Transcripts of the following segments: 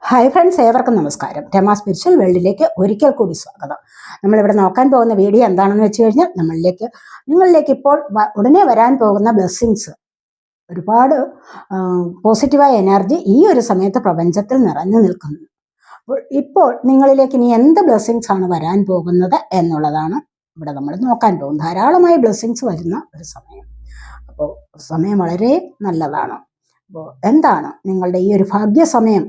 Hi friends, ഏവർക്കും നമസ്കാരം. Rama spiritual വേൾഡിലേക്ക് ഒരിക്കൽ കൂടി സ്വാഗതം. നമ്മളിവിടെ നോക്കാൻ പോകുന്ന വീഡിയോ എന്താണെന്ന് വെച്ച് കഴിഞ്ഞാൽ, നിങ്ങളിലേക്ക് ഇപ്പോൾ ഉടനെ വരാൻ പോകുന്ന ബ്ലെസ്സിങ്സ്, ഒരുപാട് പോസിറ്റീവായ എനർജി ഈ ഒരു സമയത്ത് പ്രപഞ്ചത്തിൽ നിറഞ്ഞു നിൽക്കുന്നു. ഇപ്പോൾ നിങ്ങളിലേക്ക് ഇനി എന്ത് ബ്ലെസ്സിങ്സ് ആണ് വരാൻ പോകുന്നത് എന്നുള്ളതാണ് ഇവിടെ നമ്മൾ നോക്കാൻ പോകുന്നത്. ധാരാളമായി ബ്ലെസ്സിങ്സ് വരുന്ന ഒരു സമയം. അപ്പോൾ സമയം വളരെ നല്ലതാണ്. അപ്പോൾ എന്താണ് നിങ്ങളുടെ ഈ ഒരു ഭാഗ്യസമയം,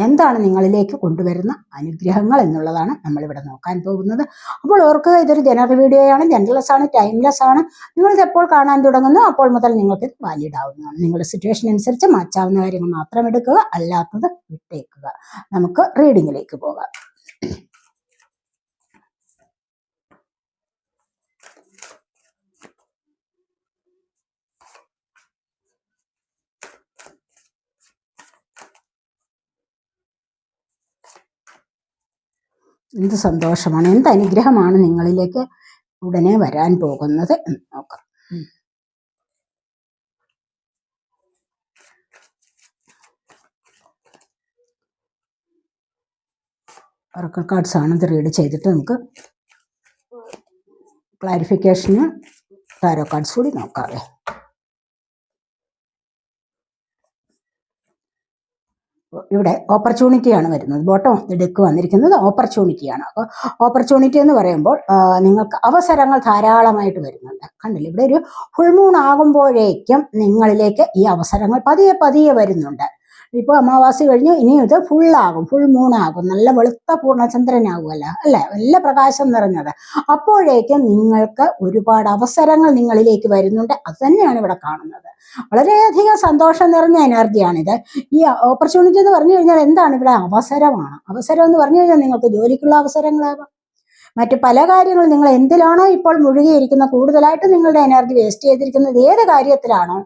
എന്താണ് നിങ്ങളിലേക്ക് കൊണ്ടുവരുന്ന അനുഗ്രഹങ്ങൾ എന്നുള്ളതാണ് നമ്മളിവിടെ നോക്കാൻ പോകുന്നത്. അപ്പോൾ ഓർക്കുക, ഇതൊരു ജനറൽ വീഡിയോയാണ്, ജനറൽലെസ് ആണ്, ടൈംലെസ് ആണ്. നിങ്ങളിത് എപ്പോൾ കാണാൻ തുടങ്ങുന്നു അപ്പോൾ മുതൽ നിങ്ങൾക്ക് വാലിഡ് ആവുന്നതാണ്. നിങ്ങളുടെ സിറ്റുവേഷൻ അനുസരിച്ച് മാറ്റാവുന്ന കാര്യങ്ങൾ മാത്രം എടുക്കുക, അല്ലാത്തത് വിട്ടേക്കുക. നമുക്ക് റീഡിങ്ങിലേക്ക് പോകാം. എന്ത് സന്തോഷമാണ്, എന്ത് അനുഗ്രഹമാണ് നിങ്ങളിലേക്ക് ഉടനെ വരാൻ പോകുന്നത് എന്ന് നോക്കാം. ഒറക്കിൾ കാർഡ്സ് ആണ് ഇത് റീഡ് ചെയ്തിട്ട് നമുക്ക് ക്ലാരിഫിക്കേഷന് ടാരോ കാർഡ്സ് കൂടി നോക്കാവേ. ഇവിടെ ഓപ്പർച്യൂണിറ്റിയാണ് വരുന്നത്. ബോട്ടം ഡെക്ക് വന്നിരിക്കുന്നത് ഓപ്പർച്യൂണിറ്റിയാണ്. അപ്പോൾ ഓപ്പർച്യൂണിറ്റി എന്ന് പറയുമ്പോൾ നിങ്ങൾക്ക് അവസരങ്ങൾ ധാരാളമായിട്ട് വരുന്നുണ്ട്. കണ്ടില്ല, ഇവിടെ ഒരു ഫുൾ മൂൺ ആകുമ്പോഴേക്കും നിങ്ങളിലേക്ക് ഈ അവസരങ്ങൾ പതിയെ പതിയെ വരുന്നുണ്ട്. ഇപ്പോൾ അമാവാസി കഴിഞ്ഞു, ഇനിയും ഇത് ഫുള്ളാകും, ഫുൾ മൂണാകും, നല്ല വെളുത്ത പൂർണ്ണചന്ദ്രനാകുമല്ലോ അല്ലേ, നല്ല പ്രകാശം നിറഞ്ഞത്. അപ്പോഴേക്കും നിങ്ങൾക്ക് ഒരുപാട് അവസരങ്ങൾ നിങ്ങളിലേക്ക് വരുന്നുണ്ട്. അത് തന്നെയാണ് ഇവിടെ കാണുന്നത്. വളരെയധികം സന്തോഷം നിറഞ്ഞ എനർജിയാണിത്. ഈ ഓപ്പർച്യൂണിറ്റി എന്ന് പറഞ്ഞു കഴിഞ്ഞാൽ എന്താണ്? ഇവിടെ അവസരമാണ്. അവസരം എന്ന് പറഞ്ഞു കഴിഞ്ഞാൽ നിങ്ങൾക്ക് ജോലിക്കുള്ള അവസരങ്ങളാകാം, മറ്റു പല കാര്യങ്ങളും. നിങ്ങൾ എന്തിലാണോ ഇപ്പോൾ മുഴുകിയിരിക്കുന്നത്, കൂടുതലായിട്ട് നിങ്ങളുടെ എനർജി വേസ്റ്റ് ചെയ്തിരിക്കുന്നത് ഏത് കാര്യത്തിലാണോ,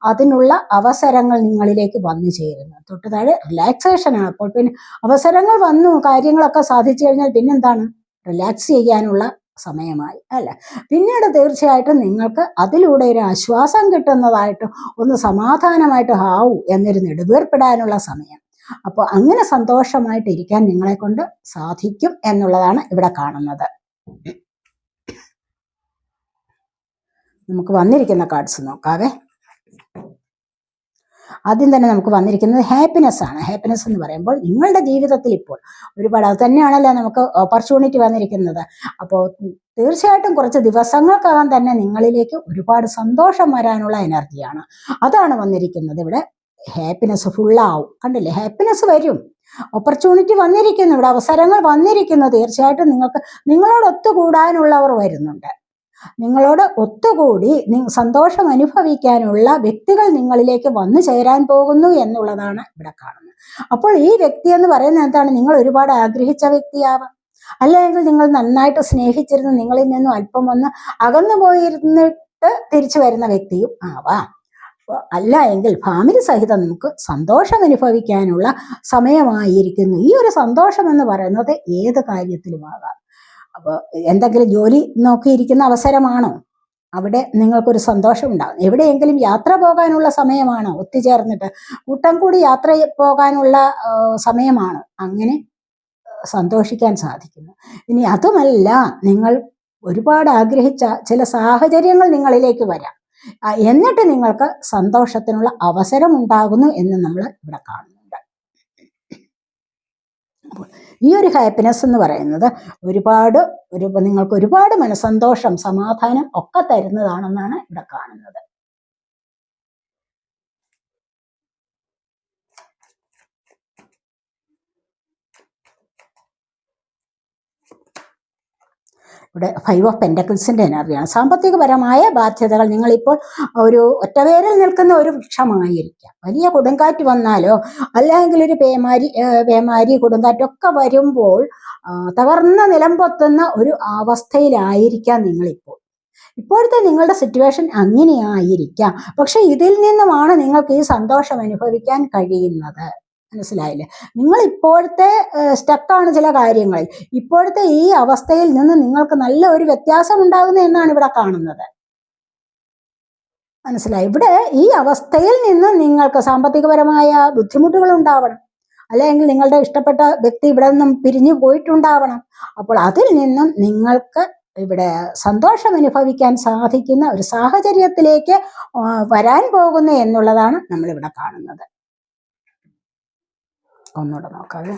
അതിനുള്ള അവസരങ്ങൾ നിങ്ങളിലേക്ക് വന്നു ചേരുന്നു. തൊട്ട് താഴെ റിലാക്സേഷനാണ്. അപ്പോൾ പിന്നെ അവസരങ്ങൾ വന്നു, കാര്യങ്ങളൊക്കെ സാധിച്ചു കഴിഞ്ഞാൽ പിന്നെന്താണ്? റിലാക്സ് ചെയ്യാനുള്ള സമയമായി അല്ല. പിന്നീട് തീർച്ചയായിട്ടും നിങ്ങൾക്ക് അതിലൂടെ ഒരു ആശ്വാസം കിട്ടുന്നതായിട്ട്, ഒന്ന് സമാധാനമായിട്ട് ഹാവു എന്നൊരു നെടുവേർപ്പെടാനുള്ള സമയം. അപ്പോൾ അങ്ങനെ സന്തോഷമായിട്ട് ഇരിക്കാൻ നിങ്ങളെ കൊണ്ട് സാധിക്കും എന്നുള്ളതാണ് ഇവിടെ കാണുന്നത്. നമുക്ക് വന്നിരിക്കുന്ന കാർഡ്സ് നോക്കാവേ. ആദ്യം തന്നെ നമുക്ക് വന്നിരിക്കുന്നത് ഹാപ്പിനെസ് ആണ്. ഹാപ്പിനെസ് എന്ന് പറയുമ്പോൾ നിങ്ങളുടെ ജീവിതത്തിൽ ഇപ്പോൾ ഒരുപാട്, അത് തന്നെയാണല്ലോ നമുക്ക് ഓപ്പർച്യൂണിറ്റി വന്നിരിക്കുന്നത്. അപ്പോൾ തീർച്ചയായിട്ടും കുറച്ച് ദിവസങ്ങൾക്കകം തന്നെ നിങ്ങളിലേക്ക് ഒരുപാട് സന്തോഷം വരാനുള്ള എനർജിയാണ്, അതാണ് വന്നിരിക്കുന്നത്. ഇവിടെ ഹാപ്പിനെസ് ഫുള്ളാവും. കണ്ടില്ലേ, ഹാപ്പിനെസ് വരും, ഓപ്പർച്യൂണിറ്റി വന്നിരിക്കുന്നു, ഇവിടെ അവസരങ്ങൾ വന്നിരിക്കുന്നു. തീർച്ചയായിട്ടും നിങ്ങൾക്ക് നിങ്ങളോട് ഒത്തുകൂടാനുള്ളവർ വരുന്നുണ്ട്. നിങ്ങളോട് ഒത്തുകൂടി സന്തോഷം അനുഭവിക്കാനുള്ള വ്യക്തികൾ നിങ്ങളിലേക്ക് വന്നു ചേരാൻ പോകുന്നു എന്നുള്ളതാണ് ഇവിടെ കാണുന്നത്. അപ്പോൾ ഈ വ്യക്തി എന്ന് പറയുന്നത് എന്താണ്? നിങ്ങൾ ഒരുപാട് ആഗ്രഹിച്ച വ്യക്തിയാവാം, അല്ലെങ്കിൽ നിങ്ങൾ നന്നായിട്ട് സ്നേഹിച്ചിരുന്ന് നിങ്ങളിൽ നിന്നും അല്പം ഒന്ന് അകന്നു പോയിരുന്നിട്ട് തിരിച്ചു വരുന്ന വ്യക്തിയും ആവാം. അല്ല എങ്കിൽ ഫാമിലി സഹിതം നമുക്ക് സന്തോഷം അനുഭവിക്കാനുള്ള സമയമായിരിക്കുന്നു. ഈ ഒരു സന്തോഷം എന്ന് പറയുന്നത് ഏത് കാര്യത്തിലുമാകാം. അപ്പോൾ എന്തെങ്കിലും ജോലി നോക്കിയിരിക്കുന്ന അവസരമാണോ, അവിടെ നിങ്ങൾക്കൊരു സന്തോഷം ഉണ്ടാകും. എവിടെയെങ്കിലും യാത്ര പോകാനുള്ള സമയമാണോ, ഒത്തുചേർന്നിട്ട് കൂട്ടം കൂടി യാത്ര പോകാനുള്ള സമയമാണോ, അങ്ങനെ സന്തോഷിക്കാൻ സാധിക്കുന്നു. ഇനി അതുമല്ല, നിങ്ങൾ ഒരുപാട് ആഗ്രഹിച്ച ചില സാഹചര്യങ്ങൾ നിങ്ങളിലേക്ക് വരാം, എന്നിട്ട് നിങ്ങൾക്ക് സന്തോഷത്തിനുള്ള അവസരം ഉണ്ടാകുന്നു എന്ന് നമ്മൾ ഇവിടെ കാണുന്നുണ്ട്. ഈ ഒരു ഹാപ്പിനെസ് എന്ന് പറയുന്നത് നിങ്ങൾക്ക് ഒരുപാട് മനസ്സന്തോഷം, സമാധാനം ഒക്കെ തരുന്നതാണെന്നാണ് ഇവിടെ കാണുന്നത്. ഇവിടെ 5 ഓഫ് പെന്റക്കിൾസിന്റെ എനർജിയാണ്. സാമ്പത്തികപരമായ ബാധ്യതകൾ, നിങ്ങളിപ്പോൾ ഒരു ഒറ്റവേരിൽ നിൽക്കുന്ന ഒരു വൃക്ഷമായിരിക്കാം. വലിയ കൊടുങ്കാറ്റ് വന്നാലോ അല്ലെങ്കിൽ ഒരു പേമാരി കൊടുങ്കാറ്റൊക്കെ വരുമ്പോൾ തകർന്ന നിലംപൊത്തുന്ന ഒരു അവസ്ഥയിലായിരിക്കാം നിങ്ങളിപ്പോൾ. ഇപ്പോഴത്തെ നിങ്ങളുടെ സിറ്റുവേഷൻ അങ്ങനെയായിരിക്കാം. പക്ഷെ ഇതിൽ നിന്നുമാണ് നിങ്ങൾക്ക് ഈ സന്തോഷം അനുഭവിക്കാൻ കഴിയുന്നത്. മനസ്സിലായില്ലേ? നിങ്ങൾ ഇപ്പോഴത്തെ സ്റ്റക്കാണ് ചില കാര്യങ്ങളിൽ. ഇപ്പോഴത്തെ ഈ അവസ്ഥയിൽ നിന്ന് നിങ്ങൾക്ക് നല്ല ഒരു വ്യത്യാസം ഉണ്ടാകുന്നു എന്നാണ് ഇവിടെ കാണുന്നത്. മനസ്സിലായി? ഇവിടെ ഈ അവസ്ഥയിൽ നിന്ന് നിങ്ങൾക്ക് സാമ്പത്തികപരമായ ബുദ്ധിമുട്ടുകൾ ഉണ്ടാവണം, അല്ലെങ്കിൽ നിങ്ങളുടെ ഇഷ്ടപ്പെട്ട വ്യക്തി ഇവിടെ നിന്നും പിരിഞ്ഞു പോയിട്ടുണ്ടാവണം. അപ്പോൾ അതിൽ നിന്നും നിങ്ങൾക്ക് ഇവിടെ സന്തോഷം അനുഭവിക്കാൻ സാധിക്കുന്ന ഒരു സാഹചര്യത്തിലേക്ക് വരാൻ പോകുന്നു എന്നുള്ളതാണ് നമ്മളിവിടെ കാണുന്നത്. ഒന്നുകൂടെ നോക്കാവേ.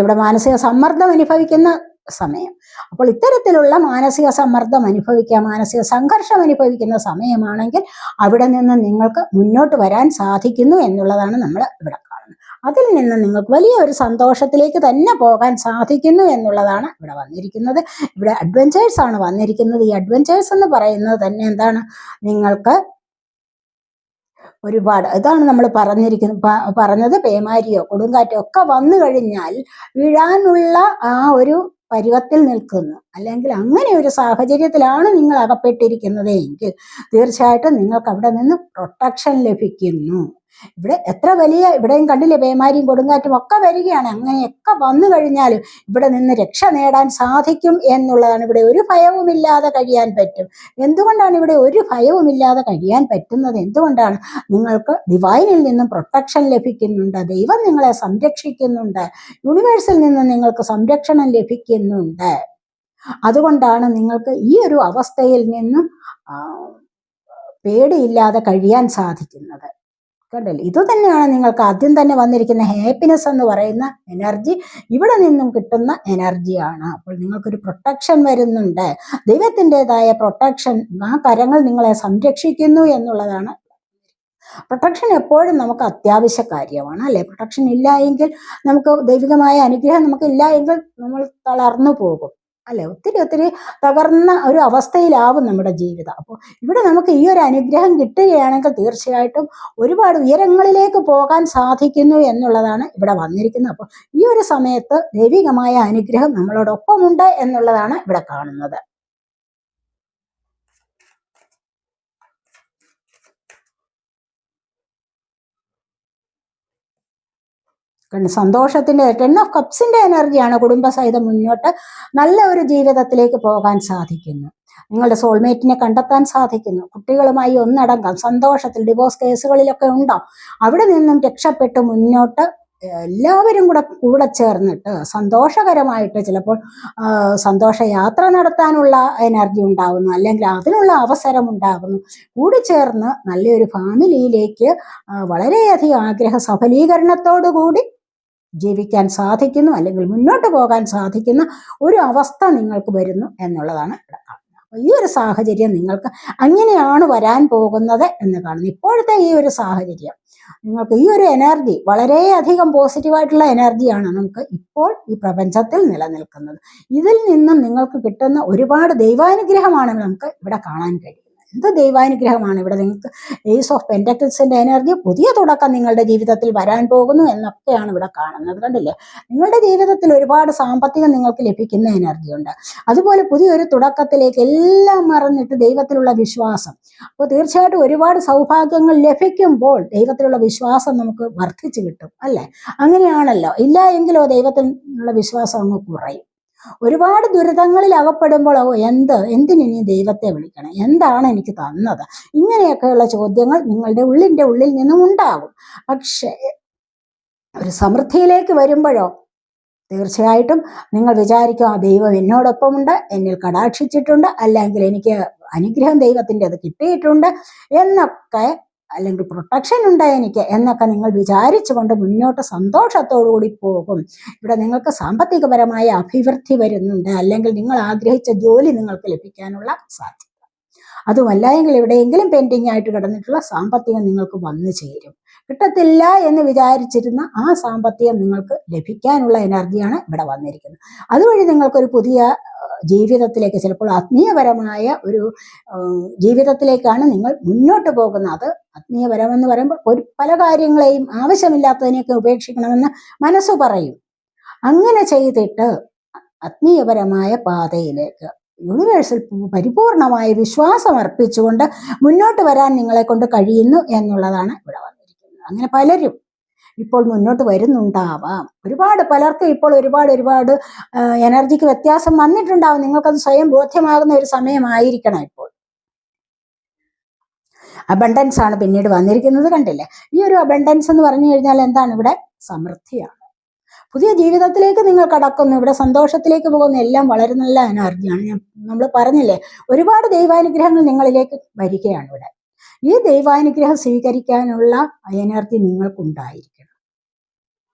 ഇവിടെ മാനസിക സമ്മർദ്ദം അനുഭവിക്കുന്ന സമയം. അപ്പോൾ ഇത്തരത്തിലുള്ള മാനസിക സമ്മർദ്ദം അനുഭവിക്കുക, മാനസിക സംഘർഷം അനുഭവിക്കുന്ന സമയമാണെങ്കിൽ അവിടെ നിന്ന് നിങ്ങൾക്ക് മുന്നോട്ട് വരാൻ സാധിക്കുന്നു എന്നുള്ളതാണ് നമ്മൾ ഇവിടെ കാണുന്നത്. അതിൽ നിന്ന് നിങ്ങൾക്ക് വലിയ ഒരു സന്തോഷത്തിലേക്ക് തന്നെ പോകാൻ സാധിക്കുന്നു എന്നുള്ളതാണ് ഇവിടെ വന്നിരിക്കുന്നത്. ഇവിടെ അഡ്വഞ്ചേഴ്സ് ആണ് വന്നിരിക്കുന്നത്. ഈ അഡ്വഞ്ചേഴ്സ് എന്ന് പറയുന്നത് തന്നെ എന്താണ്, നിങ്ങൾക്ക് ഒരുപാട് ഇതാണ് നമ്മൾ പറഞ്ഞത് പേമാരിയോ കൊടുങ്കാറ്റോ ഒക്കെ വന്നു കഴിഞ്ഞാൽ വീഴാനുള്ള ആ ഒരു പരുവത്തിൽ നിൽക്കുന്നു, അല്ലെങ്കിൽ അങ്ങനെ ഒരു സാഹചര്യത്തിലാണ് നിങ്ങൾ അകപ്പെട്ടിരിക്കുന്നത് എങ്കിൽ തീർച്ചയായിട്ടും നിങ്ങൾക്ക് അവിടെ നിന്ന് പ്രൊട്ടക്ഷൻ ലഭിക്കുന്നു. ഇവിടെ എത്ര വലിയ, ഇവിടെയും കണ്ടില്ലേ പേമാരിയും കൊടുങ്കാറ്റും ഒക്കെ വരികയാണ്. അങ്ങനെയൊക്കെ വന്നു കഴിഞ്ഞാലും ഇവിടെ നിന്ന് രക്ഷ നേടാൻ സാധിക്കും എന്നുള്ളതാണ്. ഇവിടെ ഒരു ഭയവുമില്ലാതെ കഴിയാൻ പറ്റും. എന്തുകൊണ്ടാണ് ഇവിടെ ഒരു ഭയവുമില്ലാതെ കഴിയാൻ പറ്റുന്നത്? എന്തുകൊണ്ടാണ്? നിങ്ങൾക്ക് ഡിവൈനിൽ നിന്നും പ്രൊട്ടക്ഷൻ ലഭിക്കുന്നുണ്ട്, ദൈവം നിങ്ങളെ സംരക്ഷിക്കുന്നുണ്ട്, യൂണിവേഴ്സിൽ നിന്നും നിങ്ങൾക്ക് സംരക്ഷണം ലഭിക്കുന്നുണ്ട്. അതുകൊണ്ടാണ് നിങ്ങൾക്ക് ഈ ഒരു അവസ്ഥയിൽ നിന്നും പേടിയില്ലാതെ കഴിയാൻ സാധിക്കുന്നത്. കണ്ടല്ലേ, ഇത് തന്നെയാണ് നിങ്ങൾക്ക് ആദ്യം തന്നെ വന്നിരിക്കുന്ന ഹാപ്പിനെസ് എന്ന് പറയുന്ന എനർജി. ഇവിടെ നിന്നും കിട്ടുന്ന എനർജിയാണ്. അപ്പോൾ നിങ്ങൾക്കൊരു പ്രൊട്ടക്ഷൻ വരുന്നുണ്ട്, ദൈവത്തിൻ്റെതായ പ്രൊട്ടക്ഷൻ. ആ കരങ്ങൾ നിങ്ങളെ സംരക്ഷിക്കുന്നു എന്നുള്ളതാണ്. പ്രൊട്ടക്ഷൻ എപ്പോഴും നമുക്ക് അത്യാവശ്യ കാര്യമാണ്, അല്ലെ? പ്രൊട്ടക്ഷൻ ഇല്ല എങ്കിൽ, നമുക്ക് ദൈവികമായ അനുഗ്രഹം നമുക്ക് ഇല്ല എങ്കിൽ നമ്മൾ തളർന്നു പോകും, അല്ലെ? ഒത്തിരി തകർന്ന ഒരു അവസ്ഥയിലാവും നമ്മുടെ ജീവിതം. അപ്പോൾ ഇവിടെ നമുക്ക് ഈ ഒരു അനുഗ്രഹം കിട്ടുകയാണെങ്കിൽ തീർച്ചയായിട്ടും ഒരുപാട് ഉയരങ്ങളിലേക്ക് പോകാൻ സാധിക്കുന്നു എന്നുള്ളതാണ് ഇവിടെ വന്നിരിക്കുന്നത്. അപ്പോൾ ഈ ഒരു സമയത്ത് ദൈവികമായ അനുഗ്രഹം നമ്മളോടൊപ്പമുണ്ട് എന്നുള്ളതാണ് ഇവിടെ കാണുന്നത്. സന്തോഷത്തിന്റെ 10 ഓഫ് കപ്സിന്റെ എനർജിയാണ്. കുടുംബസഹിതം മുന്നോട്ട് നല്ല ഒരു ജീവിതത്തിലേക്ക് പോകാൻ സാധിക്കുന്നു. നിങ്ങളുടെ സോൾമേറ്റിനെ കണ്ടെത്താൻ സാധിക്കുന്നു. കുട്ടികളുമായി ഒന്നടങ്കം സന്തോഷത്തിൽ, ഡിവോഴ്സ് കേസുകളിലൊക്കെ ഉണ്ടോ, അവിടെ നിന്നും രക്ഷപ്പെട്ട് മുന്നോട്ട് എല്ലാവരും കൂടെ ചേർന്നിട്ട് സന്തോഷകരമായിട്ട് ചിലപ്പോൾ സന്തോഷയാത്ര നടത്താനുള്ള എനർജി ഉണ്ടാകുന്നു, അല്ലെങ്കിൽ അതിനുള്ള അവസരം ഉണ്ടാകുന്നു. കൂടി ചേർന്ന് നല്ലൊരു ഫാമിലിയിലേക്ക് വളരെയധികം ആഗ്രഹ സഫലീകരണത്തോടു കൂടി ജീവിക്കാൻ സാധിക്കുന്നു, അല്ലെങ്കിൽ മുന്നോട്ട് പോകാൻ സാധിക്കുന്ന ഒരു അവസ്ഥ നിങ്ങൾക്ക് വരുന്നു എന്നുള്ളതാണ് ഇവിടെ കാണുന്നത്. അപ്പോൾ ഈ ഒരു സാഹചര്യം നിങ്ങൾക്ക് അങ്ങനെയാണ് വരാൻ പോകുന്നത് എന്ന് കാണുന്നു. ഇപ്പോഴത്തെ ഈ ഒരു സാഹചര്യം നിങ്ങൾക്ക് ഈ ഒരു എനർജി വളരെയധികം പോസിറ്റീവായിട്ടുള്ള എനർജിയാണ് നമുക്ക് ഇപ്പോൾ ഈ പ്രപഞ്ചത്തിൽ നിലനിൽക്കുന്നത്. ഇതിൽ നിന്നും നിങ്ങൾക്ക് കിട്ടുന്ന ഒരുപാട് ദൈവാനുഗ്രഹമാണ് നമുക്ക് ഇവിടെ കാണാൻ കഴിയും. എന്ത് ദൈവാനുഗ്രഹമാണ് ഇവിടെ നിങ്ങൾക്ക്! ഏസ് ഓഫ് പെന്റക്കിൾസിന്റെ എനർജി, പുതിയ തുടക്കം നിങ്ങളുടെ ജീവിതത്തിൽ വരാൻ പോകുന്നു എന്നൊക്കെയാണ് ഇവിടെ കാണുന്നത്. കണ്ടില്ലേ, നിങ്ങളുടെ ജീവിതത്തിൽ ഒരുപാട് സാമ്പത്തികം നിങ്ങൾക്ക് ലഭിക്കുന്ന എനർജി ഉണ്ട്. അതുപോലെ പുതിയൊരു തുടക്കത്തിലേക്ക് എല്ലാം മറന്നിട്ട് ദൈവത്തിലുള്ള വിശ്വാസം. അപ്പോൾ തീർച്ചയായിട്ടും ഒരുപാട് സൗഭാഗ്യങ്ങൾ ലഭിക്കുമ്പോൾ ദൈവത്തിലുള്ള വിശ്വാസം നമുക്ക് വർദ്ധിച്ചു കിട്ടും, അല്ലേ? അങ്ങനെയാണല്ലോ. ഇല്ല എങ്കിലോ ദൈവത്തിലുള്ള വിശ്വാസം അങ്ങ് കുറയും. ഒരുപാട് ദുരിതങ്ങളിൽ അകപ്പെടുമ്പോൾ എന്തിനി ദൈവത്തെ വിളിക്കണം, എന്താണ് എനിക്ക് തന്നത്, ഇങ്ങനെയൊക്കെയുള്ള ചോദ്യങ്ങൾ നിങ്ങളുടെ ഉള്ളിൽ നിന്നും ഉണ്ടാകും. പക്ഷേ ഒരു സമൃദ്ധിയിലേക്ക് വരുമ്പോഴോ തീർച്ചയായിട്ടും നിങ്ങൾ വിചാരിക്കും, ആ ദൈവം എന്നോടൊപ്പമുണ്ട്, എന്നിൽ കടാക്ഷിച്ചിട്ടുണ്ട്, അല്ലെങ്കിൽ എനിക്ക് അനുഗ്രഹം ദൈവത്തിൻ്റെത് കിട്ടിയിട്ടുണ്ട് എന്നൊക്കെ, അല്ലെങ്കിൽ പ്രൊട്ടക്ഷൻ ഉണ്ട് എനിക്ക് എന്നൊക്കെ നിങ്ങൾ വിചാരിച്ചുകൊണ്ട് മുന്നോട്ട് സന്തോഷത്തോടു കൂടി പോകും. ഇവിടെ നിങ്ങൾക്ക് സാമ്പത്തികപരമായ അഭിവൃദ്ധി വരുന്നുണ്ട്, അല്ലെങ്കിൽ നിങ്ങൾ ആഗ്രഹിച്ച ജോലി നിങ്ങൾക്ക് ലഭിക്കാനുള്ള സാധ്യത. അതുമല്ല എങ്കിൽ എവിടെയെങ്കിലും പെൻഡിങ് ആയിട്ട് കിടന്നിട്ടുള്ള സാമ്പത്തികം നിങ്ങൾക്ക് വന്നു ചേരും. കിട്ടത്തില്ല എന്ന് വിചാരിച്ചിരുന്ന ആ സാമ്പത്തികം നിങ്ങൾക്ക് ലഭിക്കാനുള്ള എനർജിയാണ് ഇവിടെ വന്നിരിക്കുന്നത്. അതുവഴി നിങ്ങൾക്കൊരു പുതിയ ജീവിതത്തിലേക്ക്, ചിലപ്പോൾ ആത്മീയപരമായ ഒരു ജീവിതത്തിലേക്കാണ് നിങ്ങൾ മുന്നോട്ട് പോകുന്നത്. അത് ആത്മീയപരമെന്ന് പറയുമ്പോൾ പല കാര്യങ്ങളെയും ആവശ്യമില്ലാത്തതിനെയൊക്കെ ഉപേക്ഷിക്കണമെന്ന് മനസ്സ് പറയും. അങ്ങനെ ചെയ്തിട്ട് ആത്മീയപരമായ പാതയിലേക്ക്, യൂണിവേഴ്സിൽ പരിപൂർണമായ വിശ്വാസം അർപ്പിച്ചുകൊണ്ട് മുന്നോട്ട് വരാൻ നിങ്ങളെ കൊണ്ട് കഴിയുന്നു എന്നുള്ളതാണ് ഇവിടെ വന്നിരിക്കുന്നത്. അങ്ങനെ പലരും ഇപ്പോൾ മുന്നോട്ട് വരുന്നുണ്ടാവാം. പലർക്കും ഇപ്പോൾ ഒരുപാട് എനർജിക്ക് വ്യത്യാസം വന്നിട്ടുണ്ടാവും. നിങ്ങൾക്കത് സ്വയം ബോധ്യമാകുന്ന ഒരു സമയമായിരിക്കണം ഇപ്പോൾ. അബണ്ടൻസ് ആണ് പിന്നീട് വന്നിരിക്കുന്നത്. കണ്ടില്ലേ? ഈ ഒരു അബണ്ടൻസ് എന്ന് പറഞ്ഞു കഴിഞ്ഞാൽ എന്താണ്? ഇവിടെ സമൃദ്ധിയാണ്. പുതിയ ജീവിതത്തിലേക്ക് നിങ്ങൾ കടക്കുന്നു, ഇവിടെ സന്തോഷത്തിലേക്ക് പോകുന്ന എല്ലാം വളരെ നല്ല എനർജിയാണ്. നമ്മൾ പറഞ്ഞില്ലേ, ഒരുപാട് ദൈവാനുഗ്രഹങ്ങൾ നിങ്ങളിലേക്ക് വരികയാണ് ഇവിടെ. ഈ ദൈവാനുഗ്രഹം സ്വീകരിക്കാനുള്ള എനർജി നിങ്ങൾക്കുണ്ടായിരിക്കണം.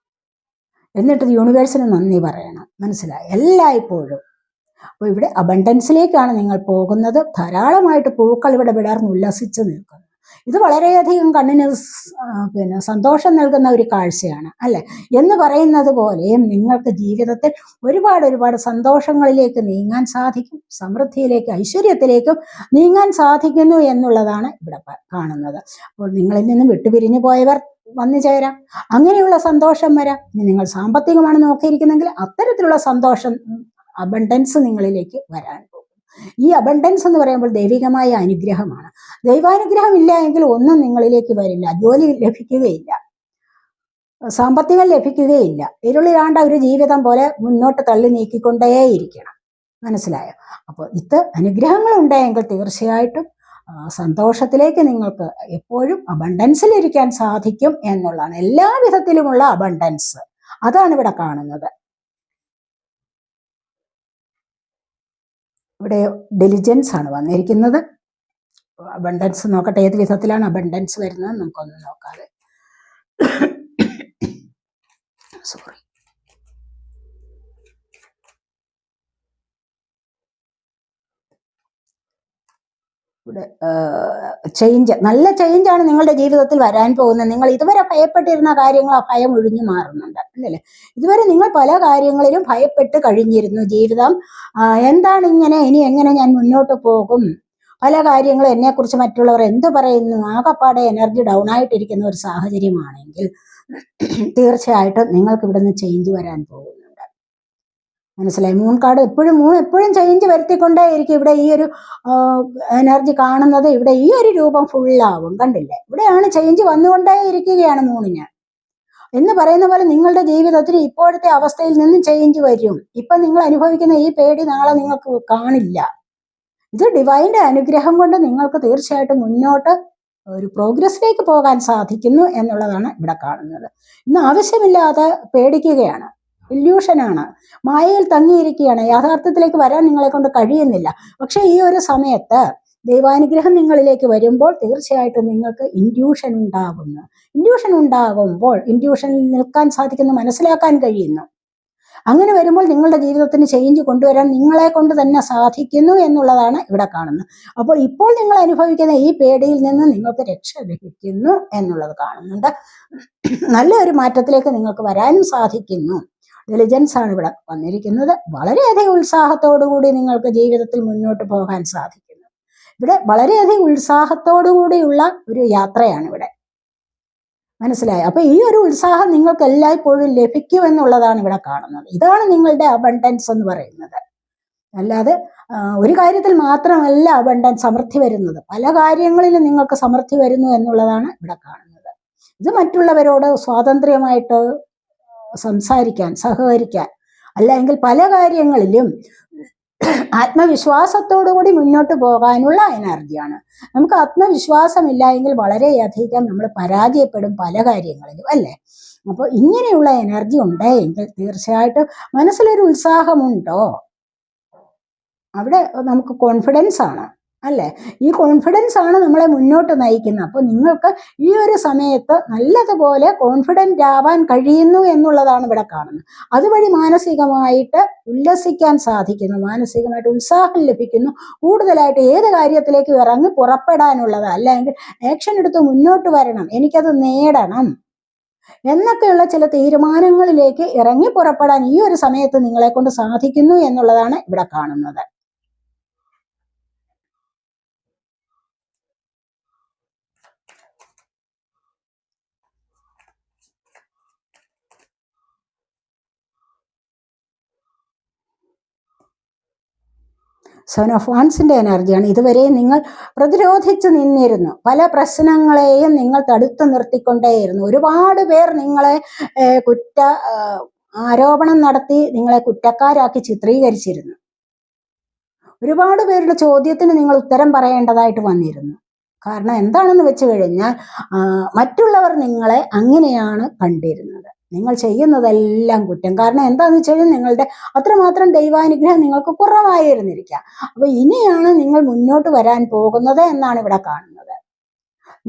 എന്നിട്ട് യൂണിവേഴ്സിന് നന്ദി പറയണം. മനസ്സിലായി? എല്ലായ്പ്പോഴും. അപ്പോൾ ഇവിടെ അബണ്ടൻസിലേക്കാണ് നിങ്ങൾ പോകുന്നത്. ധാരാളമായിട്ട് പൂക്കൾ ഇവിടെ വിടർന്ന് ഉല്ലസിച്ച് നിൽക്കുന്നു. ഇത് വളരെയധികം കണ്ണിന് സന്തോഷം നൽകുന്ന ഒരു കാഴ്ചയാണ്, അല്ലെ? എന്ന് പറയുന്നത് പോലെ നിങ്ങൾക്ക് ജീവിതത്തിൽ ഒരുപാട് സന്തോഷങ്ങളിലേക്ക് നീങ്ങാൻ സാധിക്കും, സമൃദ്ധിയിലേക്ക്, ഐശ്വര്യത്തിലേക്കും നീങ്ങാൻ സാധിക്കുന്നു എന്നുള്ളതാണ് ഇവിടെ കാണുന്നത്. അപ്പോൾ നിങ്ങളിൽ നിന്നും വിട്ടുപിരിഞ്ഞു പോയവർ വന്നു ചേരാം, അങ്ങനെയുള്ള സന്തോഷം വരാം. ഇനി നിങ്ങൾ സാമ്പത്തികമാണ് നോക്കിയിരിക്കുന്നെങ്കിൽ അത്തരത്തിലുള്ള സന്തോഷം, അബണ്ടൻസ് നിങ്ങളിലേക്ക് വരാൻ പോകും. ഈ അബണ്ടൻസ് എന്ന് പറയുമ്പോൾ ദൈവികമായ അനുഗ്രഹമാണ്. ദൈവാനുഗ്രഹം ഇല്ല എങ്കിൽ ഒന്നും നിങ്ങളിലേക്ക് വരില്ല. ജോലി ലഭിക്കുകയില്ല, സാമ്പത്തികം ലഭിക്കുകയില്ല. ഇരുളിലാണ്ട ഒരു ജീവിതം പോലെ മുന്നോട്ട് തള്ളി നീക്കിക്കൊണ്ടേയിരിക്കണം. മനസ്സിലായോ? അപ്പോൾ ഇത് അനുഗ്രഹങ്ങൾ ഉണ്ടെങ്കിൽ തീർച്ചയായിട്ടും സന്തോഷത്തിലേക്ക് നിങ്ങൾക്ക് എപ്പോഴും അബണ്ടൻസിലിരിക്കാൻ സാധിക്കും എന്നുള്ളതാണ്. എല്ലാ വിധത്തിലുമുള്ള അബണ്ടൻസ്, അതാണ് ഇവിടെ കാണുന്നത്. ഇവിടെ ഡെലിജൻസ് ആണ് വന്നിരിക്കുന്നത്. അബണ്ടൻസ് നോക്കട്ടെ, ഏത് വിധത്തിലാണ് അബണ്ടൻസ് വരുന്നത് നമുക്കൊന്ന് നോക്കാതെ. സോറി. ഇവിടെ ചേഞ്ച്, നല്ല ചേഞ്ചാണ് നിങ്ങളുടെ ജീവിതത്തിൽ വരാൻ പോകുന്നത്. നിങ്ങൾ ഇതുവരെ ഭയപ്പെട്ടിരുന്ന കാര്യങ്ങൾ ആ ഭയം ഒഴിഞ്ഞു മാറുന്നുണ്ട്, അല്ലേ? ഇതുവരെ നിങ്ങൾ പല കാര്യങ്ങളിലും ഭയപ്പെട്ട് കഴിഞ്ഞിരുന്നു. ജീവിതം എന്താണ് ഇങ്ങനെ, ഇനി എങ്ങനെ ഞാൻ മുന്നോട്ട് പോകും, പല കാര്യങ്ങളും എന്നെക്കുറിച്ച് മറ്റുള്ളവർ എന്ത് പറയുന്നു, ആകപ്പാടെ എനർജി ഡൗൺ ആയിട്ടിരിക്കുന്ന ഒരു സാഹചര്യമാണെങ്കിൽ തീർച്ചയായിട്ടും നിങ്ങൾക്ക് ഇവിടെ നിന്ന് ചേഞ്ച് വരാൻ പോകുന്നുണ്ട്. മനസ്സിലായി? മൂൺ കാർഡ് എപ്പോഴും ചേഞ്ച് വരുത്തിക്കൊണ്ടേയിരിക്കും. ഇവിടെ ഈ ഒരു എനർജി കാണുന്നത്, ഇവിടെ ഈ ഒരു രൂപം ഫുള്ളാവും. കണ്ടില്ലേ? ഇവിടെയാണ് ചേഞ്ച് വന്നുകൊണ്ടേ ഇരിക്കുകയാണ് മൂണിന്. എന്ന് പറയുന്ന പോലെ നിങ്ങളുടെ ജീവിതത്തിൽ ഇപ്പോഴത്തെ അവസ്ഥയിൽ നിന്ന് ചേഞ്ച് വരും. ഇപ്പൊ നിങ്ങൾ അനുഭവിക്കുന്ന ഈ പേടി നാളെ നിങ്ങൾക്ക് കാണില്ല. ഇത് ഡിവൈൻ്റെ അനുഗ്രഹം കൊണ്ട് നിങ്ങൾക്ക് തീർച്ചയായിട്ടും മുന്നോട്ട് ഒരു പ്രോഗ്രസ്സിലേക്ക് പോകാൻ സാധിക്കുന്നു എന്നുള്ളതാണ് ഇവിടെ കാണുന്നത്. ഇന്ന് ആവശ്യമില്ലാതെ പേടിക്കുകയാണ്, ഇല്യൂഷനാണ്, മായയിൽ തങ്ങിയിരിക്കുകയാണ്, യാഥാർത്ഥ്യത്തിലേക്ക് വരാൻ നിങ്ങളെ കൊണ്ട് കഴിയുന്നില്ല. പക്ഷെ ഈ ഒരു സമയത്ത് ദൈവാനുഗ്രഹം നിങ്ങളിലേക്ക് വരുമ്പോൾ തീർച്ചയായിട്ടും നിങ്ങൾക്ക് ഇൻഡ്യൂഷൻ ഉണ്ടാകുമ്പോൾ ഇൻഡ്യൂഷനിൽ നിൽക്കാൻ സാധിക്കുന്നു, മനസ്സിലാക്കാൻ കഴിയുന്നു. അങ്ങനെ വരുമ്പോൾ നിങ്ങളുടെ ജീവിതത്തിന് ചേഞ്ച് കൊണ്ടുവരാൻ നിങ്ങളെ കൊണ്ട് തന്നെ സാധിക്കുന്നു എന്നുള്ളതാണ് ഇവിടെ കാണുന്നത്. അപ്പോൾ ഇപ്പോൾ നിങ്ങൾ അനുഭവിക്കുന്ന ഈ പേടിയിൽ നിന്ന് നിങ്ങൾക്ക് രക്ഷ ലഭിക്കുന്നു എന്നുള്ളത് കാണുന്നുണ്ട്. നല്ലൊരു മാറ്റത്തിലേക്ക് നിങ്ങൾക്ക് വരാനും സാധിക്കുന്നു. ഡെലിജൻസ് ആണ് ഇവിടെ വന്നിരിക്കുന്നത്. വളരെയധികം ഉത്സാഹത്തോടു കൂടി നിങ്ങൾക്ക് ജീവിതത്തിൽ മുന്നോട്ട് പോകാൻ സാധിക്കുന്നു. ഇവിടെ വളരെയധികം ഉത്സാഹത്തോടു കൂടിയുള്ള ഒരു യാത്രയാണ് ഇവിടെ. മനസ്സിലായി? അപ്പൊ ഈ ഒരു ഉത്സാഹം നിങ്ങൾക്ക് എല്ലായ്പ്പോഴും ലഭിക്കുമെന്നുള്ളതാണ് ഇവിടെ കാണുന്നത്. ഇതാണ് നിങ്ങളുടെ അബണ്ടൻസ് എന്ന് പറയുന്നത്. അല്ലാതെ ഒരു കാര്യത്തിൽ മാത്രമല്ല അബണ്ടൻസ്, സമൃദ്ധി വരുന്നത്. പല കാര്യങ്ങളിലും നിങ്ങൾക്ക് സമൃദ്ധി വരുന്നു എന്നുള്ളതാണ് ഇവിടെ കാണുന്നത്. ഇത് മറ്റുള്ളവരോട് സ്വാതന്ത്ര്യമായിട്ട് സംസാരിക്കാൻ, സഹകരിക്കാൻ, അല്ലെങ്കിൽ പല കാര്യങ്ങളിലും ആത്മവിശ്വാസത്തോടുകൂടി മുന്നോട്ട് പോകാനുള്ള എനർജിയാണ്. നമുക്ക് ആത്മവിശ്വാസമില്ല എങ്കിൽ വളരെയധികം നമ്മൾ പരാജയപ്പെടും പല കാര്യങ്ങളിലും, അല്ലേ? അപ്പോൾ ഇങ്ങനെയുള്ള എനർജി ഉണ്ടെങ്കിൽ തീർച്ചയായിട്ടും മനസ്സിലൊരു ഉത്സാഹമുണ്ടോ, അവിടെ നമുക്ക് കോൺഫിഡൻസ് ആണ്, അല്ലേ? ഈ കോൺഫിഡൻസ് ആണ് നമ്മളെ മുന്നോട്ട് നയിക്കുന്നത്. അപ്പോൾ നിങ്ങൾക്ക് ഈ ഒരു സമയത്ത് നല്ലതുപോലെ കോൺഫിഡൻ്റ് ആവാൻ കഴിയുന്നു എന്നുള്ളതാണ് ഇവിടെ കാണുന്നത്. അതുവഴി മാനസികമായിട്ട് ഉല്ലസിക്കാൻ സാധിക്കുന്നു, മാനസികമായിട്ട് ഉത്സാഹം ലഭിക്കുന്നു. കൂടുതലായിട്ട് ഏത് കാര്യത്തിലേക്ക് ഇറങ്ങി പുറപ്പെടാനുള്ളത്, അല്ലെങ്കിൽ ആക്ഷൻ എടുത്ത് മുന്നോട്ട് വരണം, എനിക്കത് നേടണം എന്നൊക്കെയുള്ള ചില തീരുമാനങ്ങളിലേക്ക് ഇറങ്ങി പുറപ്പെടാൻ ഈ ഒരു സമയത്ത് നിങ്ങളെ കൊണ്ട് സാധിക്കുന്നു എന്നുള്ളതാണ് ഇവിടെ കാണുന്നത്. സെവൻ ഓഫ് വാൻസിന്റെ എനർജിയാണ്. ഇതുവരെ നിങ്ങൾ പ്രതിരോധിച്ച് നിന്നിരുന്നു, പല പ്രശ്നങ്ങളെയും നിങ്ങൾ തടുത്തു നിർത്തിക്കൊണ്ടേയിരുന്നു. ഒരുപാട് പേർ നിങ്ങളെ ആരോപണം നടത്തി നിങ്ങളെ കുറ്റക്കാരാക്കി ചിത്രീകരിച്ചിരുന്നു. ഒരുപാട് പേരുടെ ചോദ്യത്തിന് നിങ്ങൾ ഉത്തരം പറയേണ്ടതായിട്ട് വന്നിരുന്നു. കാരണം എന്താണെന്ന് വെച്ച് കഴിഞ്ഞാൽ മറ്റുള്ളവർ നിങ്ങളെ അങ്ങനെയാണ് കണ്ടിരുന്നത്. നിങ്ങൾ ചെയ്യുന്നതെല്ലാം കുറ്റം. കാരണം എന്താണെന്ന് വെച്ച് കഴിഞ്ഞാൽ നിങ്ങളുടെ അത്രമാത്രം ദൈവാനുഗ്രഹം നിങ്ങൾക്ക് കുറവായിരുന്നിരിക്കാം. അപ്പൊ ഇനിയാണ് നിങ്ങൾ മുന്നോട്ട് വരാൻ പോകുന്നത് എന്നാണ് ഇവിടെ കാണുന്നത്.